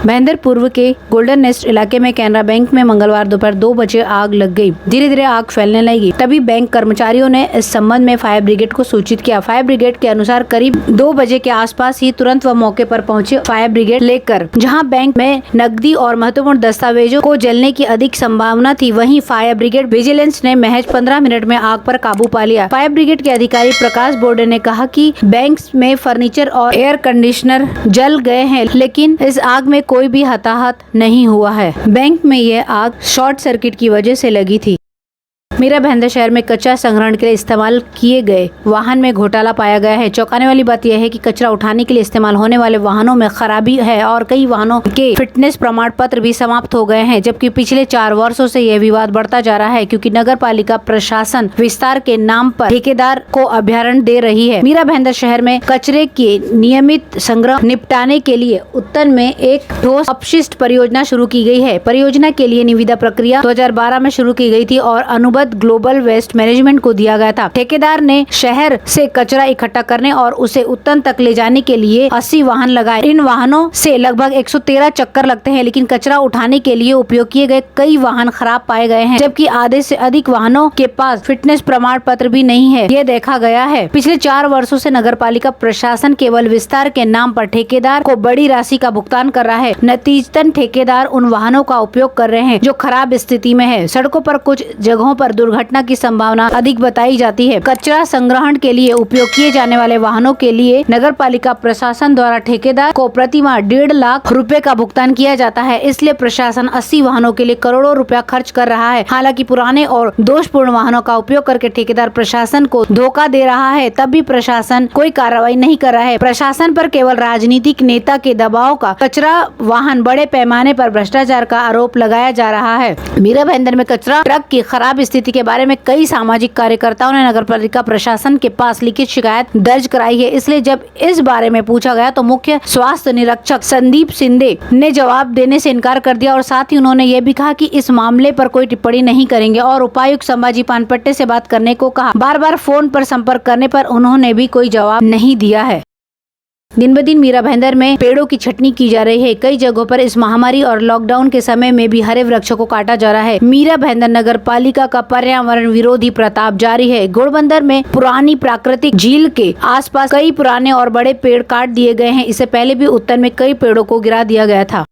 महेंद्र पूर्व के golden nest इलाके में कैनरा बैंक में मंगलवार दोपहर 2 बजे आग लग गई। धीरे धीरे आग फैलने लगी। तभी बैंक कर्मचारियों ने इस संबंध में फायर ब्रिगेड को सूचित किया। फायर ब्रिगेड के अनुसार करीब 2 बजे के आसपास ही तुरंत वह मौके पर पहुंचे फायर ब्रिगेड लेकर। जहां बैंक में नकदी और महत्वपूर्ण दस्तावेजों को जलने की अधिक संभावना थी, वहीं फायर ब्रिगेड विजिलेंस ने महज 15 मिनट में आग पर काबू पा लिया। फायर ब्रिगेड के अधिकारी प्रकाश बोर्डे ने कहा कि बैंक में फर्नीचर और एयर कंडीशनर जल गए हैं, लेकिन इस आग में कोई भी हताहत नहीं हुआ है। बैंक में यह आग शॉर्ट सर्किट की वजह से लगी थी। मीरा भाईंदर शहर में कचरा संग्रहण के लिए इस्तेमाल किए गए वाहन में घोटाला पाया गया है। चौंकाने वाली बात यह है कि कचरा उठाने के लिए इस्तेमाल होने वाले वाहनों में खराबी है और कई वाहनों के फिटनेस प्रमाण पत्र भी समाप्त हो गए हैं, जबकि पिछले 4 वर्षों से यह विवाद बढ़ता जा रहा है क्योंकि नगर पालिका प्रशासन विस्तार के नाम पर ठेकेदार को अभ्यारण्य दे रही है। मीरा भाईंदर शहर में कचरे के नियमित संग्रह निपटाने के लिए उत्तन में एक ठोस अपशिष्ट परियोजना शुरू की गई है। परियोजना के लिए निविदा प्रक्रिया 2012 में शुरू की गई थी और अनुबंध ग्लोबल वेस्ट मैनेजमेंट को दिया गया था। ठेकेदार ने शहर से कचरा इकट्ठा करने और उसे उत्तन तक ले जाने के लिए 80 वाहन लगाए। इन वाहनों से लगभग 113 चक्कर लगते हैं, लेकिन कचरा उठाने के लिए उपयोग किए गए कई वाहन खराब पाए गए हैं, जबकि आधे से अधिक वाहनों के पास फिटनेस प्रमाण पत्र भी नहीं है। ये देखा गया है। पिछले 4 वर्षों से नगर पालिका प्रशासन केवल विस्तार के नाम पर ठेकेदार को बड़ी राशि का भुगतान कर रहा है। नतीजतन ठेकेदार उन वाहनों का उपयोग कर रहे हैं जो खराब स्थिति में है। सड़कों पर कुछ जगहों पर दुर्घटना की संभावना अधिक बताई जाती है। कचरा संग्रहण के लिए उपयोग किए जाने वाले वाहनों के लिए नगर पालिका प्रशासन द्वारा ठेकेदार को प्रति माह 1.5 लाख रुपए का भुगतान किया जाता है। इसलिए प्रशासन 80 वाहनों के लिए करोड़ों रुपया खर्च कर रहा है। हालांकि पुराने और दोषपूर्ण वाहनों का उपयोग करके ठेकेदार प्रशासन को धोखा दे रहा है, तब भी प्रशासन कोई कार्रवाई नहीं कर रहा है। प्रशासन पर केवल राजनीतिक नेता के दबाव का कचरा वाहन बड़े पैमाने पर भ्रष्टाचार का आरोप लगाया जा रहा है। मीरा भाईंदर में कचरा ट्रक की खराब स्थिति के बारे में कई सामाजिक कार्यकर्ताओं ने नगर पालिका प्रशासन के पास लिखित शिकायत दर्ज कराई है। इसलिए जब इस बारे में पूछा गया तो मुख्य स्वास्थ्य निरीक्षक संदीप शिंदे ने जवाब देने से इनकार कर दिया और साथ ही उन्होंने ये भी कहा कि इस मामले पर कोई टिप्पणी नहीं करेंगे और उपायुक्त संभाजी पानपट्टे से बात करने को कहा। बार-बार फोन पर संपर्क करने पर उन्होंने भी कोई जवाब नहीं दिया है। दिन ब दिन मीरा भाईंदर में पेड़ों की छटनी की जा रही है। कई जगहों पर इस महामारी और लॉकडाउन के समय में भी हरे वृक्षों को काटा जा रहा है। मीरा भाईंदर नगर पालिका का पर्यावरण विरोधी प्रताप जारी है। घोड़बंदर में पुरानी प्राकृतिक झील के आसपास कई पुराने और बड़े पेड़ काट दिए गए हैं। इससे पहले भी उत्तर में कई पेड़ों को गिरा दिया गया था।